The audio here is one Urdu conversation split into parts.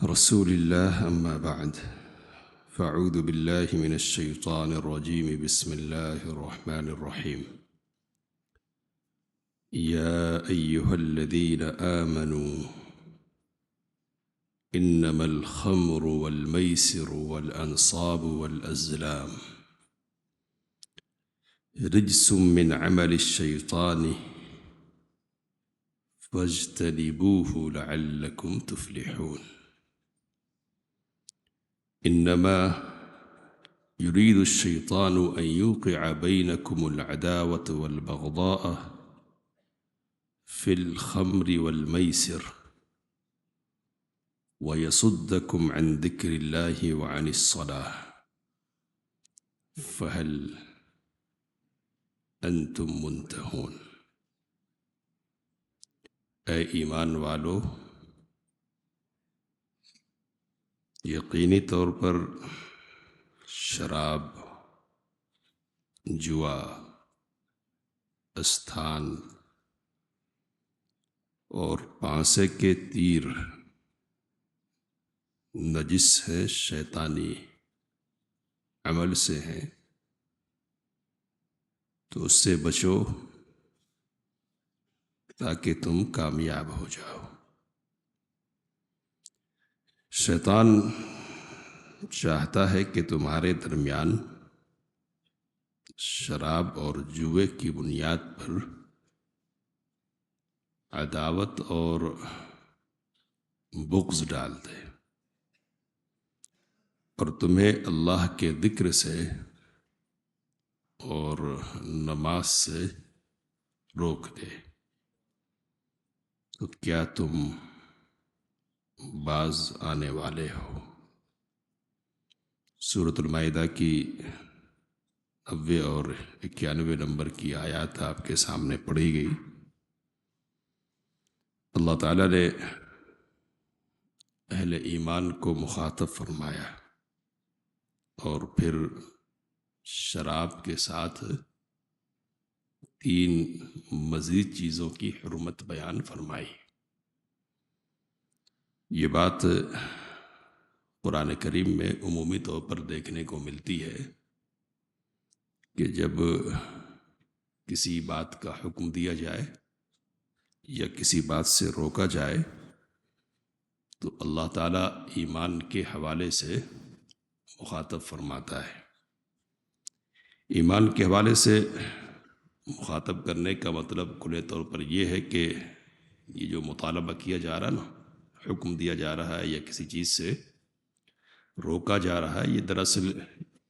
رسول الله أما بعد فأعوذ بالله من الشيطان الرجيم بسم الله الرحمن الرحيم يا أيها الذين آمنوا إنما الخمر والميسر والأنصاب والأزلام رجس من عمل الشيطان فاجتنبوه لعلكم تفلحون إنما يريد الشيطان أن يوقع بينكم العداوة والبغضاء في الخمر والميسر ويصدكم عن ذكر الله وعن الصلاة فهل أنتم منتهون؟ اے ایمان والو، یقینی طور پر شراب، جوا، استھان اور پانسے کے تیر نجس ہیں، شیطانی عمل سے ہیں، تو اس سے بچو تاکہ تم کامیاب ہو جاؤ۔ شیطان چاہتا ہے کہ تمہارے درمیان شراب اور جوے کی بنیاد پر عداوت اور بغض ڈال دے اور تمہیں اللہ کے ذکر سے اور نماز سے روک دے۔ تو کیا تم باز آنے والے ہو؟ سورۃ المائدہ کی 90 اور 91 نمبر کی آیات آپ کے سامنے پڑھی گئی۔ اللہ تعالیٰ نے اہل ایمان کو مخاطب فرمایا اور پھر شراب کے ساتھ 3 مزید چیزوں کی حرمت بیان فرمائی۔ یہ بات قرآن کریم میں عمومی طور پر دیکھنے کو ملتی ہے کہ جب کسی بات کا حکم دیا جائے یا کسی بات سے روکا جائے تو اللہ تعالیٰ ایمان کے حوالے سے مخاطب فرماتا ہے۔ ایمان کے حوالے سے مخاطب کرنے کا مطلب کھلے طور پر یہ ہے کہ یہ جو مطالبہ کیا جا رہا نا، حکم دیا جا رہا ہے یا کسی چیز سے روکا جا رہا ہے، یہ دراصل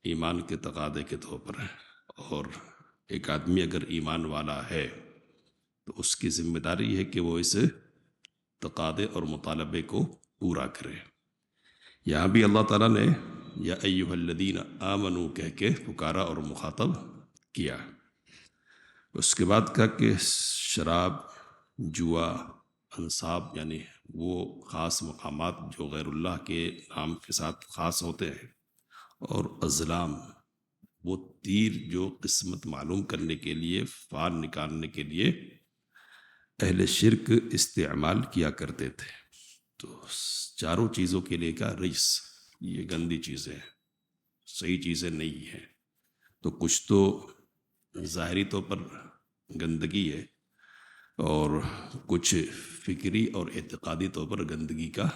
ایمان کے تقاضے کے طور پر ہے۔ اور ایک آدمی اگر ایمان والا ہے تو اس کی ذمہ داری ہے کہ وہ اس تقاضے اور مطالبے کو پورا کرے۔ یہاں بھی اللہ تعالیٰ نے یا ایھا الذین آمنوا کہہ کے پکارا اور مخاطب کیا۔ اس کے بعد کہا کہ شراب، جوا، انصاب یعنی وہ خاص مقامات جو غیر اللہ کے نام کے ساتھ خاص ہوتے ہیں، اور ازلام وہ تیر جو قسمت معلوم کرنے کے لیے، فال نکالنے کے لیے اہل شرک استعمال کیا کرتے تھے۔ تو چاروں چیزوں کے لیے کا رجس، یہ گندی چیزیں ہیں، صحیح چیزیں نہیں ہیں۔ تو کچھ تو ظاہری طور پر گندگی ہے اور کچھ فکری اور اعتقادی طور پر گندگی کا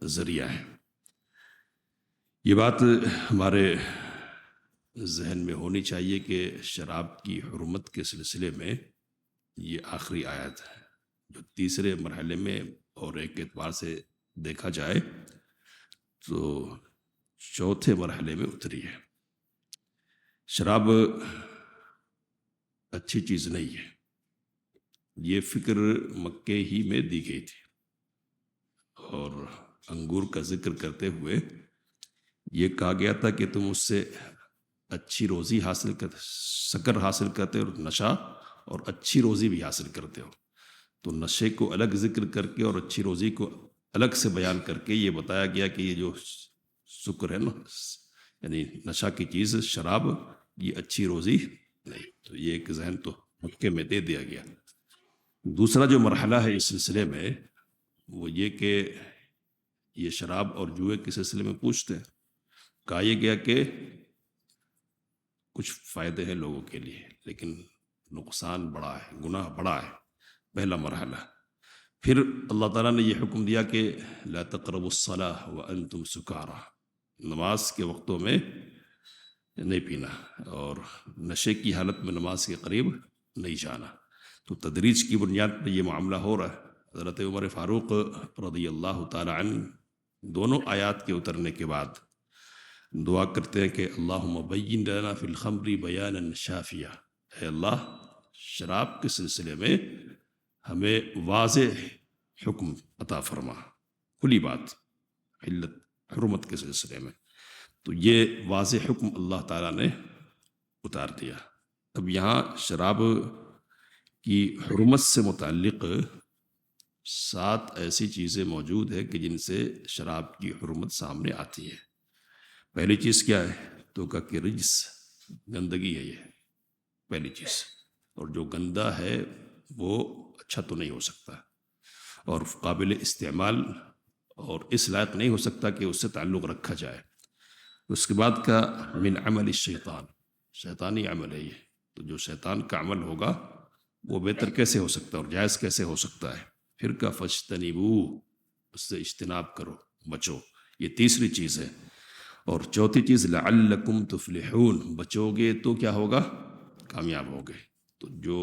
ذریعہ ہے۔ یہ بات ہمارے ذہن میں ہونی چاہیے کہ شراب کی حرمت کے سلسلے میں یہ آخری آیت ہے جو تیسرے مرحلے میں اور ایک اعتبار سے دیکھا جائے تو چوتھے مرحلے میں اتری ہے۔ شراب اچھی چیز نہیں ہے، یہ فکر مکے ہی میں دی گئی تھی، اور انگور کا ذکر کرتے ہوئے یہ کہا گیا تھا کہ تم اس سے اچھی روزی حاصل کرتے، شکر حاصل کرتے اور نشہ اور اچھی روزی بھی حاصل کرتے ہو۔ تو نشے کو الگ ذکر کر کے اور اچھی روزی کو الگ سے بیان کر کے یہ بتایا گیا کہ یہ جو شکر ہے نا، یعنی نشہ کی چیز شراب، یہ اچھی روزی نہیں۔ تو یہ ایک ذہن تو مکے میں دے دیا گیا۔ دوسرا جو مرحلہ ہے اس سلسلے میں وہ یہ کہ یہ شراب اور جوئے کے سلسلے میں پوچھتے ہیں. کہا یہ گیا کہ کچھ فائدے ہیں لوگوں کے لیے لیکن نقصان بڑا ہے، گناہ بڑا ہے، پہلا مرحلہ. پھر اللہ تعالیٰ نے یہ حکم دیا کہ لا تقربوا الصلاۃ وانتم سکارى، نماز کے وقتوں میں نہیں پینا اور نشے کی حالت میں نماز کے قریب نہیں جانا. تو تدریج کی بنیاد پر یہ معاملہ ہو رہا ہے. حضرت عمر فاروق رضی اللہ تعالی عنہ دونوں آیات کے اترنے کے بعد دعا کرتے ہیں کہ اللہم بین لنا فی الخمر بیانا شافیا، اے اللہ شراب کے سلسلے میں ہمیں واضح حکم عطا فرما، کھلی بات علت حرمت کے سلسلے میں. تو یہ واضح حکم اللہ تعالیٰ نے اتار دیا. اب یہاں شراب کی حرمت سے متعلق 7 ایسی چیزیں موجود ہیں کہ جن سے شراب کی حرمت سامنے آتی ہے. پہلی چیز کیا ہے؟ تو کہ رجس، گندگی ہے یہ پہلی چیز، اور جو گندہ ہے وہ اچھا تو نہیں ہو سکتا اور قابل استعمال اور اس لائق نہیں ہو سکتا کہ اس سے تعلق رکھا جائے. اس کے بعد کا من عمل الشیطان، شیطانی عمل ہے یہ. تو جو شیطان کا عمل ہوگا وہ بہتر کیسے ہو سکتا ہے اور جائز کیسے ہو سکتا ہے؟ پھر کا فاجتنبوہ، اس سے اجتناب کرو، بچو، یہ تیسری چیز ہے. اور چوتھی چیز لعلکم تفلحون، بچو گے تو کیا ہوگا؟ کامیاب ہوگے. تو جو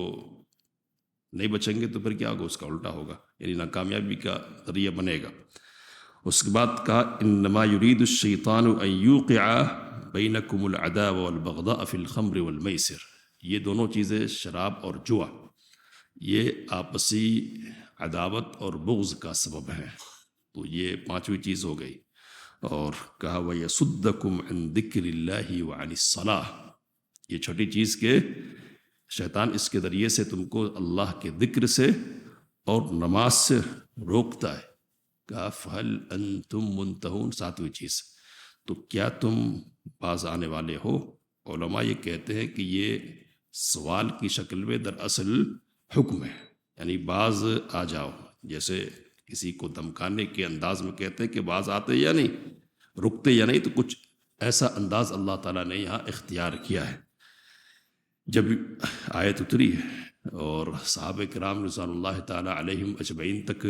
نہیں بچیں گے تو پھر کیا ہوگا؟ اس کا الٹا ہوگا، یعنی ناکامیابی کا ذریعہ بنے گا. اس کے بعد کہا انما یرید الشیطان ان یوقع بینکم العداوۃ والبغضاء فی الخمر والمیسر. یہ دونوں چیزیں شراب اور جوا یہ آپسی عداوت اور بغض کا سبب ہے. تو یہ 5ویں چیز ہو گئی. اور کہا وَيَصُدَّكُمْ عَنْ ذِكْرِ اللَّهِ وَعَنِ الصَّلَاةِ، یہ چھوٹی چیز کہ شیطان اس کے ذریعے سے تم کو اللہ کے ذکر سے اور نماز سے روکتا ہے. کہا فَهَلْ أَنْتُمْ مُنْتَهُونَ، 7ویں چیز. تو کیا تم باز آنے والے ہو؟ علماء یہ کہتے ہیں کہ یہ سوال کی شکل میں دراصل حکم ہے، یعنی باز آ جاؤ. جیسے کسی کو دھمکانے کے انداز میں کہتے ہیں کہ باز آتے یا نہیں، رکتے یا نہیں، تو کچھ ایسا انداز اللہ تعالیٰ نے یہاں اختیار کیا ہے. جب آیت اتری اور صحابہ کرام رضوان اللہ تعالیٰ علیہم اجمعین تک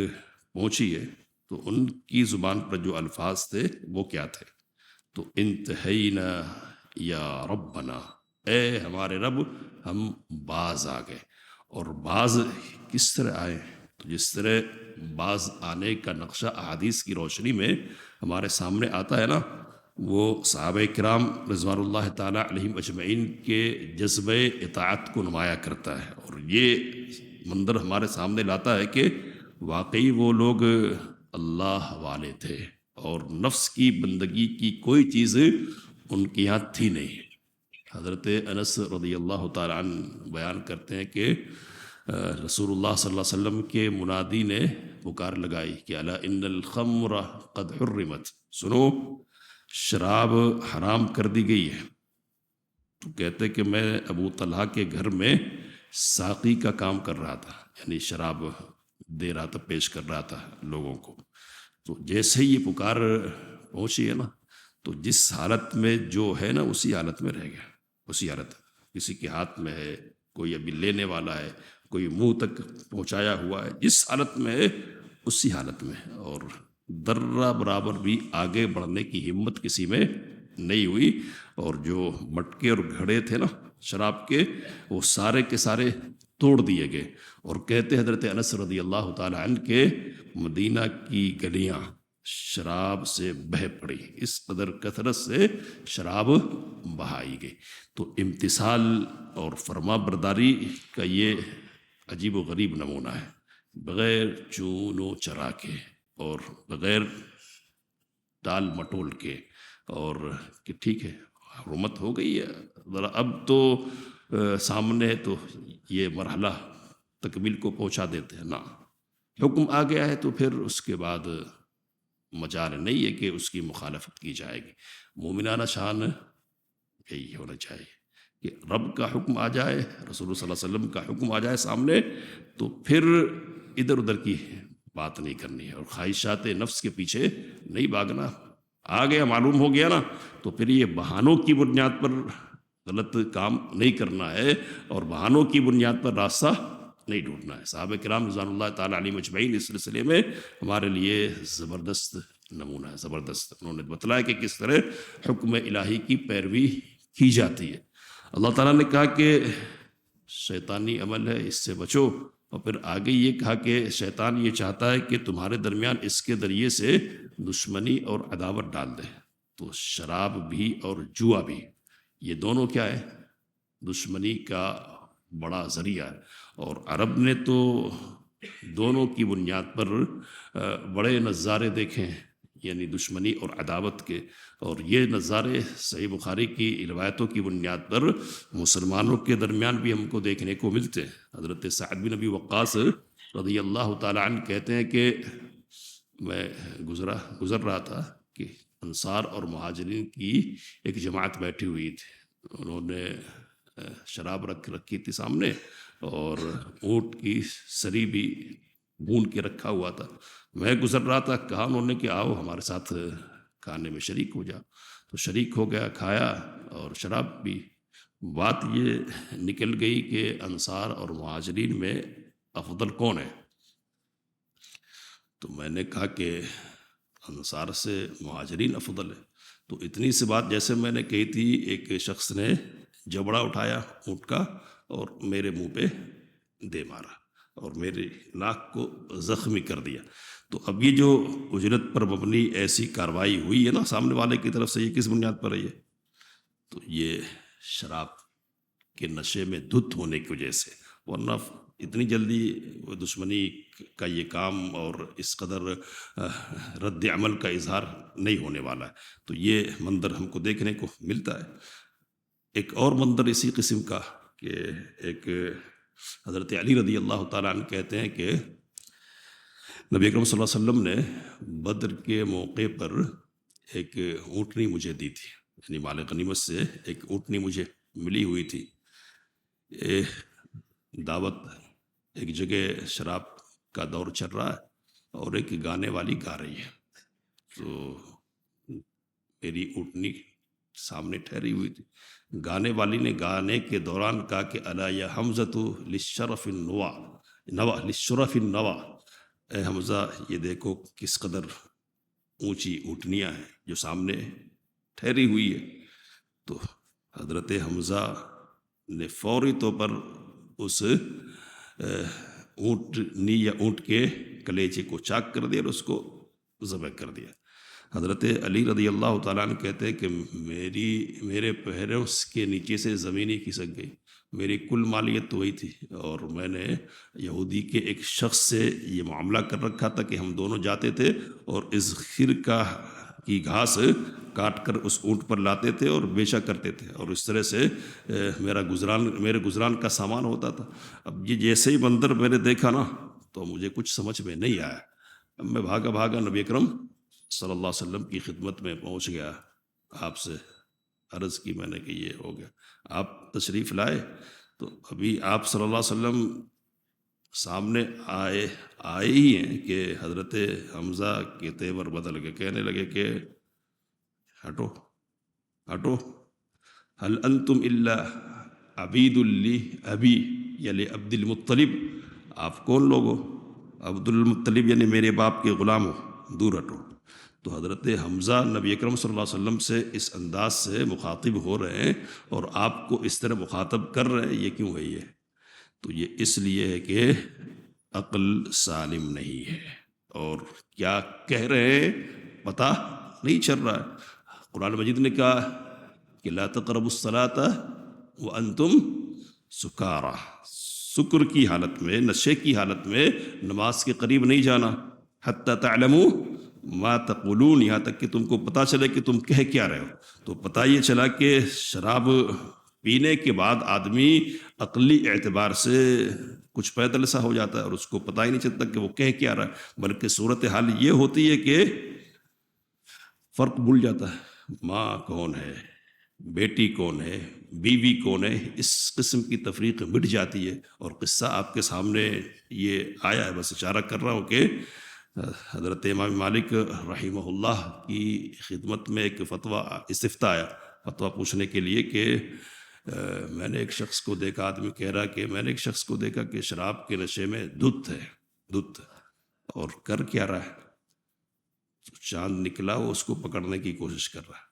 پہنچی ہے تو ان کی زبان پر جو الفاظ تھے وہ کیا تھے؟ تو انتہینا یا ربنا، اے ہمارے رب ہم باز آ گئے. اور باز کس طرح آئے؟ تو جس طرح باز آنے کا نقشہ احادیث کی روشنی میں ہمارے سامنے آتا ہے نا، وہ صحابہ کرام رضوان اللہ تعالیٰ علیہم اجمعین کے جذبہ اطاعت کو نمایاں کرتا ہے. اور یہ منظر ہمارے سامنے لاتا ہے کہ واقعی وہ لوگ اللہ والے تھے اور نفس کی بندگی کی کوئی چیز ان کے یہاں تھی نہیں. حضرت انس رضی اللہ تعالیٰ عنہ بیان کرتے ہیں کہ رسول اللہ صلی اللہ علیہ وسلم کے منادی نے پکار لگائی کہ الا ان الخمر قد حرمت، سنو شراب حرام کر دی گئی ہے. تو کہتے کہ میں ابو طلحہ کے گھر میں ساقی کا کام کر رہا تھا، یعنی شراب دے رہا تھا، پیش کر رہا تھا لوگوں کو. تو جیسے یہ پکار پہنچی ہے نا، تو جس حالت میں جو ہے نا اسی حالت میں رہ گیا. اسی حالت، کسی کے ہاتھ میں ہے، کوئی ابھی لینے والا ہے، کوئی منہ تک پہنچایا ہوا ہے، جس حالت میں ہے اسی حالت میں. اور ذرہ برابر بھی آگے بڑھنے کی ہمت کسی میں نہیں ہوئی. اور جو مٹکے اور گھڑے تھے نا شراب کے، وہ سارے کے سارے توڑ دیے گئے. اور کہتے حضرت انس رضی اللہ تعالی عنہ کے مدینہ کی گلیاں شراب سے بہہ پڑی، اس قدر کثرت سے شراب بہائی گئی. تو امتثال اور فرما برداری کا یہ عجیب و غریب نمونہ ہے، بغیر چون و چرا کے اور بغیر ٹال مٹول کے. اور کہ ٹھیک ہے حرمت ہو گئی ہے، ذرا اب تو سامنے ہے تو یہ مرحلہ تکمیل کو پہنچا دیتے ہیں نا، حکم آ گیا ہے تو پھر اس کے بعد مجال نہیں ہے کہ اس کی مخالفت کی جائے گی. مومنانہ شان یہی ہونا چاہیے کہ رب کا حکم آ جائے، رسول صلی اللہ علیہ وسلم کا حکم آ جائے سامنے، تو پھر ادھر ادھر کی بات نہیں کرنی ہے، اور خواہشات نفس کے پیچھے نہیں بھاگنا. آ گیا، معلوم ہو گیا نا، تو پھر یہ بہانوں کی بنیاد پر غلط کام نہیں کرنا ہے، اور بہانوں کی بنیاد پر راستہ نہیں ڈھونڈنا ہے. صحابہ کرام رضوان اللہ تعالیٰ علیہم اجمعین اس سلسلے میں ہمارے لیے زبردست نمونہ ہے، زبردست. انہوں نے بتلایا کہ کس طرح حکم الہی کی پیروی کی جاتی ہے. اللہ تعالیٰ نے کہا کہ شیطانی عمل ہے، اس سے بچو، اور پھر آگے یہ کہا کہ شیطان یہ چاہتا ہے کہ تمہارے درمیان اس کے ذریعے سے دشمنی اور عداوت ڈال دے. تو شراب بھی اور جوا بھی، یہ دونوں کیا ہے؟ دشمنی کا بڑا ذریعہ ہے. اور عرب نے تو دونوں کی بنیاد پر بڑے نظارے دیکھے ہیں، یعنی دشمنی اور عداوت کے. اور یہ نظارے صحیح بخاری کی روایتوں کی بنیاد پر مسلمانوں کے درمیان بھی ہم کو دیکھنے کو ملتے ہیں. حضرت سعد بن ابی وقاص رضی اللہ تعالیٰ عنہ کہتے ہیں کہ میں گزر رہا تھا کہ انصار اور مہاجرین کی ایک جماعت بیٹھی ہوئی تھی. انہوں نے شراب رکھی تھی سامنے، اور اونٹ کی سری بھی بھون کے رکھا ہوا تھا. میں گزر رہا تھا، کہا انہوں نے کہ آؤ ہمارے ساتھ کھانے میں شریک ہو جا. تو شریک ہو گیا، کھایا اور شراب بھی. بات یہ نکل گئی کہ انصار اور مہاجرین میں افضل کون ہے؟ تو میں نے کہا کہ انصار سے مہاجرین افضل ہے. تو اتنی سی بات جیسے میں نے کہی تھی، ایک شخص نے جبڑا اٹھایا اونٹ کا اور میرے منہ پہ دے مارا اور میری ناک کو زخمی کر دیا. تو اب یہ جو اجرت پر مبنی ایسی کارروائی ہوئی ہے نا سامنے والے کی طرف سے، یہ کس بنیاد پر ہے؟ یہ تو یہ شراب کے نشے میں دھت ہونے کی وجہ سے، ورنہ اتنی جلدی دشمنی کا یہ کام اور اس قدر رد عمل کا اظہار نہیں ہونے والا ہے. تو یہ منظر ہم کو دیکھنے کو ملتا ہے. ایک اور منظر اسی قسم کا کہ ایک حضرت علی رضی اللہ تعالیٰ عنہ کہتے ہیں کہ نبی اکرم صلی اللہ علیہ وسلم نے بدر کے موقع پر ایک اونٹنی مجھے دی تھی، یعنی مال غنیمت سے ایک اونٹنی مجھے ملی ہوئی تھی. دعوت ایک جگہ شراب کا دور چل رہا ہے اور ایک گانے والی گا رہی ہے. تو میری اونٹنی سامنے ٹھہری ہوئی تھی. گانے والی نے گانے کے دوران کہا کہ الا یا حمزۃ للشرف النوا نوا للشرف النوا، اے حمزہ یہ دیکھو کس قدر اونچی اونٹنیاں ہیں جو سامنے ٹھہری ہوئی ہے. تو حضرت حمزہ نے فوری طور پر اس اونٹنی یا اونٹ کے کلیجے کو چاک کر دیا اور اس کو ذبح کر دیا. حضرت علی رضی اللہ تعالیٰ عنہ کہتے ہیں کہ میرے پیروں کے نیچے سے زمین ہی کھسک گئی. میری کل مالیت تو وہی تھی، اور میں نے یہودی کے ایک شخص سے یہ معاملہ کر رکھا تھا کہ ہم دونوں جاتے تھے اور اس خرقہ کی گھاس کاٹ کر اس اونٹ پر لاتے تھے اور بیچا کرتے تھے، اور اس طرح سے میرے گزران کا سامان ہوتا تھا. اب یہ جیسے ہی منظر میں نے دیکھا نا تو مجھے کچھ سمجھ میں نہیں آیا. اب میں بھاگا نبی اکرم صلی اللہ علیہ وسلم کی خدمت میں پہنچ گیا. آپ سے عرض کی میں نے کہ یہ ہو گیا. آپ تشریف لائے تو ابھی آپ صلی اللہ علیہ وسلم سامنے آئے ہی ہیں کہ حضرت حمزہ کے تیور بدل کے کہنے لگے کہ ہٹو هل انتم الا عبید لی ابی یعنی عبد المطلب، آپ کون لوگ ہو؟ عبد المطلب یعنی میرے باپ کے غلام ہو، دور ہٹو. تو حضرت حمزہ نبی اکرم صلی اللہ علیہ وسلم سے اس انداز سے مخاطب ہو رہے ہیں اور آپ کو اس طرح مخاطب کر رہے ہیں، یہ کیوں ہے؟ یہ تو یہ اس لیے ہے کہ عقل سالم نہیں ہے، اور کیا کہہ رہے ہیں پتہ نہیں چل رہا ہے. قرآن مجید نے کہا کہ لا تقربوا الصلاة وانتم سکارى، سکر کی حالت میں، نشے کی حالت میں نماز کے قریب نہیں جانا. حتی تعلموا ما تقولون، یہاں تک کہ تم کو پتہ چلے کہ تم کہہ کیا رہے ہو. تو پتہ یہ چلا کہ شراب پینے کے بعد آدمی عقلی اعتبار سے کچھ پیدل سا ہو جاتا ہے اور اس کو پتہ ہی نہیں چلتا کہ وہ کہہ کیا رہا ہے، بلکہ صورتحال یہ ہوتی ہے کہ فرق بھول جاتا ہے. ماں کون ہے، بیٹی کون ہے، بیوی کون ہے، اس قسم کی تفریق مٹ جاتی ہے۔ اور قصہ آپ کے سامنے یہ آیا ہے، بس اشارہ کر رہا ہوں کہ حضرت امام مالک رحمہ اللہ کی خدمت میں ایک فتویٰ استفتاء آیا، فتویٰ پوچھنے کے لیے کہ میں نے ایک شخص کو دیکھا، آدمی کہہ رہا کہ میں نے ایک شخص کو دیکھا کہ شراب کے نشے میں دھت ہے، دھت، اور کر کیا رہا ہے؟ چاند نکلا، وہ اس کو پکڑنے کی کوشش کر رہا ہے،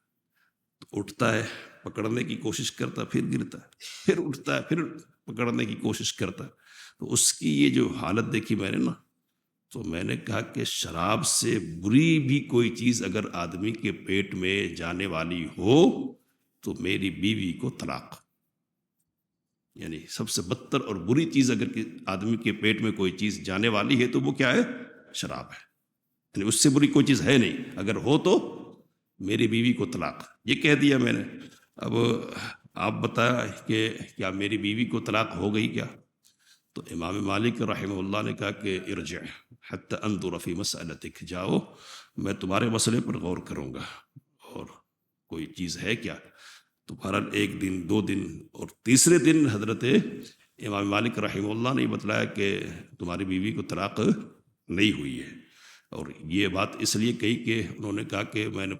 تو اٹھتا ہے، پکڑنے کی کوشش کرتا، پھر گرتا ہے، پھر اٹھتا ہے، پھر پکڑنے کی کوشش کرتا ہے۔ تو اس کی یہ جو حالت دیکھی میں نے نا، تو میں نے کہا کہ شراب سے بری بھی کوئی چیز اگر آدمی کے پیٹ میں جانے والی ہو تو میری بیوی کو طلاق، یعنی سب سے بدتر اور بری چیز اگر آدمی کے پیٹ میں کوئی چیز جانے والی ہے تو وہ کیا ہے؟ شراب ہے، یعنی اس سے بری کوئی چیز ہے نہیں، اگر ہو تو میری بیوی کو طلاق، یہ کہہ دیا میں نے۔ اب آپ بتایا کہ کیا میری بیوی کو طلاق ہو گئی کیا؟ تو امام مالک رحمہ اللہ نے کہا کہ ارجع حتی انظر فی مسئلتک، جاؤ میں تمہارے مسئلے پر غور کروں گا، اور کوئی چیز ہے کیا؟ تو بہرحال ایک دن، دو دن، اور تیسرے دن حضرت امام مالک رحمہ اللہ نے بتلایا کہ تمہاری بیوی کو طلاق نہیں ہوئی ہے۔ اور یہ بات اس لیے کہی کہ انہوں نے کہا کہ میں نے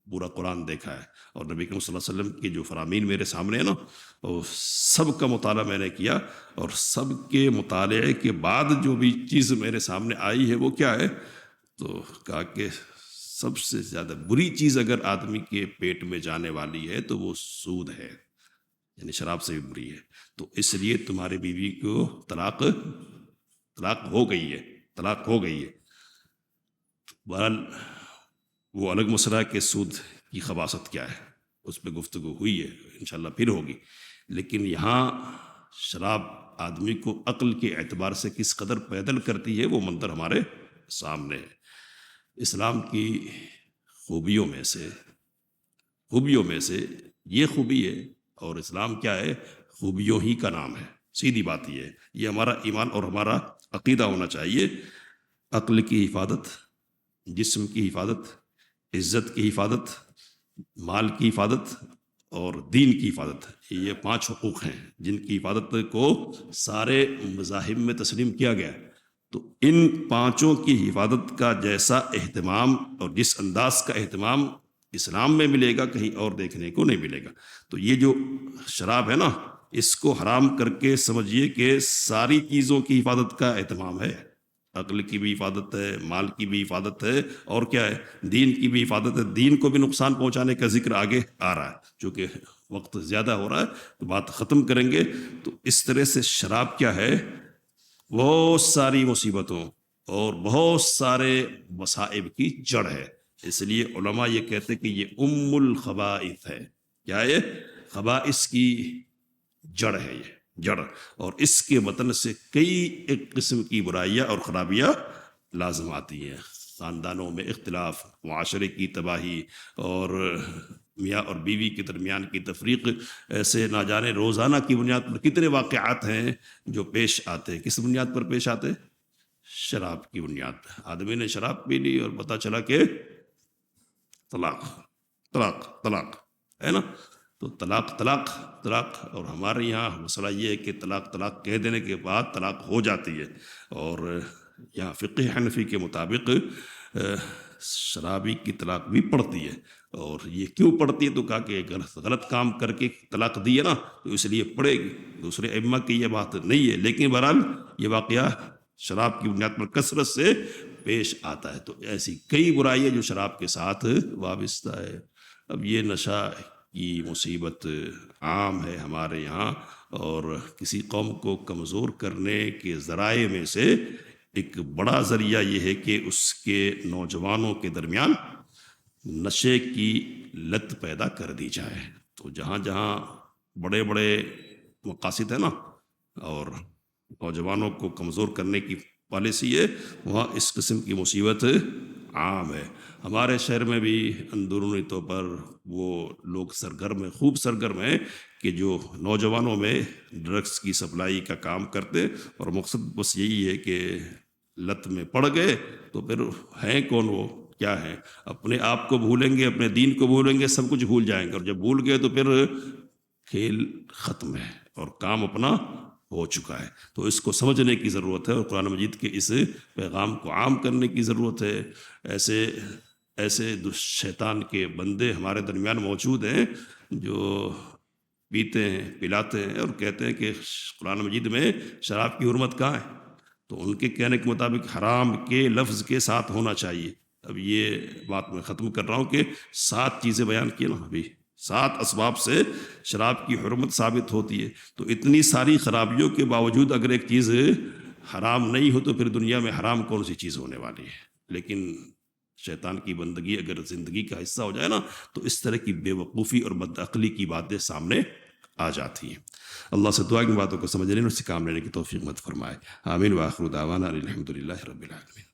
پورا قرآن دیکھا ہے، اور نبی کریم صلی اللہ علیہ وسلم کے جو فرامین میرے سامنے ہیں نا، وہ سب کا مطالعہ میں نے کیا، اور سب کے مطالعے کے بعد جو بھی چیز میرے سامنے آئی ہے وہ کیا ہے؟ تو کہا کہ سب سے زیادہ بری چیز اگر آدمی کے پیٹ میں جانے والی ہے تو وہ سود ہے، یعنی شراب سے بھی بری ہے۔ تو اس لیے تمہاری بیوی کو طلاق ہو گئی ہے، طلاق ہو گئی ہے۔ بہرحال وہ الگ مسئلہ ہے کہ سود کی خباثت کیا ہے، اس پہ گفتگو ہوئی ہے، انشاءاللہ پھر ہوگی۔ لیکن یہاں شراب آدمی کو عقل کے اعتبار سے کس قدر پیدل کرتی ہے وہ منظر ہمارے سامنے ہے۔ اسلام کی خوبیوں میں سے یہ خوبی ہے، اور اسلام کیا ہے؟ خوبیوں ہی کا نام ہے، سیدھی بات یہ ہے، یہ ہمارا ایمان اور ہمارا عقیدہ ہونا چاہیے۔ عقل کی حفاظت، جسم کی حفاظت، عزت کی حفاظت، مال کی حفاظت اور دین کی حفاظت، یہ 5 حقوق ہیں جن کی حفاظت کو سارے مذاہب میں تسلیم کیا گیا ہے۔ تو ان 5 کی حفاظت کا جیسا اہتمام اور جس انداز کا اہتمام اسلام میں ملے گا کہیں اور دیکھنے کو نہیں ملے گا۔ تو یہ جو شراب ہے نا، اس کو حرام کر کے سمجھیے کہ ساری چیزوں کی حفاظت کا اہتمام ہے، عقل کی بھی حفاظت ہے، مال کی بھی حفاظت ہے، اور کیا ہے؟ دین کی بھی حفاظت ہے۔ دین کو بھی نقصان پہنچانے کا ذکر آگے آ رہا ہے، چونکہ وقت زیادہ ہو رہا ہے تو بات ختم کریں گے۔ تو اس طرح سے شراب کیا ہے؟ بہت ساری مصیبتوں اور بہت سارے مصائب کی جڑ ہے۔ اس لیے علماء یہ کہتے کہ یہ ام الخبائث ہے۔ کیا ہے؟ خبائث کی جڑ ہے، یہ جڑ، اور اس کے وطن سے کئی ایک قسم کی برائیاں اور خرابیاں لازم آتی ہیں۔ خاندانوں میں اختلاف، معاشرے کی تباہی، اور میاں اور بیوی کے درمیان کی تفریق، ایسے نہ جانے روزانہ کی بنیاد پر کتنے واقعات ہیں جو پیش آتے ہیں۔ کس بنیاد پر پیش آتے؟ شراب کی بنیاد پر۔ آدمی نے شراب پی لی اور پتہ چلا کہ طلاق طلاق طلاق ہے نا، تو طلاق طلاق طلاق، اور ہمارے یہاں مسئلہ یہ ہے کہ طلاق طلاق کہہ دینے کے بعد طلاق ہو جاتی ہے، اور یہاں فقہ حنفی کے مطابق شرابی کی طلاق بھی پڑتی ہے۔ اور یہ کیوں پڑتی ہے؟ تو کہا کہ غلط کام کر کے طلاق دی ہے نا، تو اس لیے پڑے گی۔ دوسرے ائمہ کی یہ بات نہیں ہے، لیکن بہرحال یہ واقعہ شراب کی بنیاد پر کثرت سے پیش آتا ہے۔ تو ایسی کئی برائیاں جو شراب کے ساتھ وابستہ ہے۔ اب یہ نشہ کی مصیبت عام ہے ہمارے یہاں، اور کسی قوم کو کمزور کرنے کے ذرائع میں سے ایک بڑا ذریعہ یہ ہے کہ اس کے نوجوانوں کے درمیان نشے کی لت پیدا کر دی جائے۔ تو جہاں جہاں بڑے بڑے مقاصد ہیں نا، اور نوجوانوں کو کمزور کرنے کی پالیسی ہے، وہاں اس قسم کی مصیبت عام ہے۔ ہمارے شہر میں بھی اندرونی طور پر وہ لوگ خوب سرگرم ہیں کہ جو نوجوانوں میں ڈرگس کی سپلائی کا کام کرتے، اور مقصد بس یہی ہے کہ لت میں پڑ گئے تو پھر ہیں کون وہ کیا ہے، اپنے آپ کو بھولیں گے، اپنے دین کو بھولیں گے، سب کچھ بھول جائیں گے، اور جب بھول گئے تو پھر کھیل ختم ہے اور کام اپنا ہو چکا ہے۔ تو اس کو سمجھنے کی ضرورت ہے، اور قرآن مجید کے اس پیغام کو عام کرنے کی ضرورت ہے۔ ایسے شیطان کے بندے ہمارے درمیان موجود ہیں جو پیتے ہیں، پلاتے ہیں اور کہتے ہیں کہ قرآن مجید میں شراب کی حرمت کہاں ہے؟ تو ان کے کہنے کے مطابق حرام کے لفظ کے ساتھ ہونا چاہیے۔ اب یہ بات میں ختم کر رہا ہوں کہ 7 چیزیں بیان کی نا، ابھی 7 اسباب سے شراب کی حرمت ثابت ہوتی ہے۔ تو اتنی ساری خرابیوں کے باوجود اگر ایک چیز حرام نہیں ہو تو پھر دنیا میں حرام کون سی چیز ہونے والی ہے؟ لیکن شیطان کی بندگی اگر زندگی کا حصہ ہو جائے نا تو اس طرح کی بے وقوفی اور بدعقلی کی باتیں سامنے آ جاتی ہیں۔ اللہ سے دعا کی باتوں کو سمجھنے اور اس سے کام لینے کی توفیق مت فرمائے۔ آمین۔ وآخر دعوانا الحمد للہ رب العالمین۔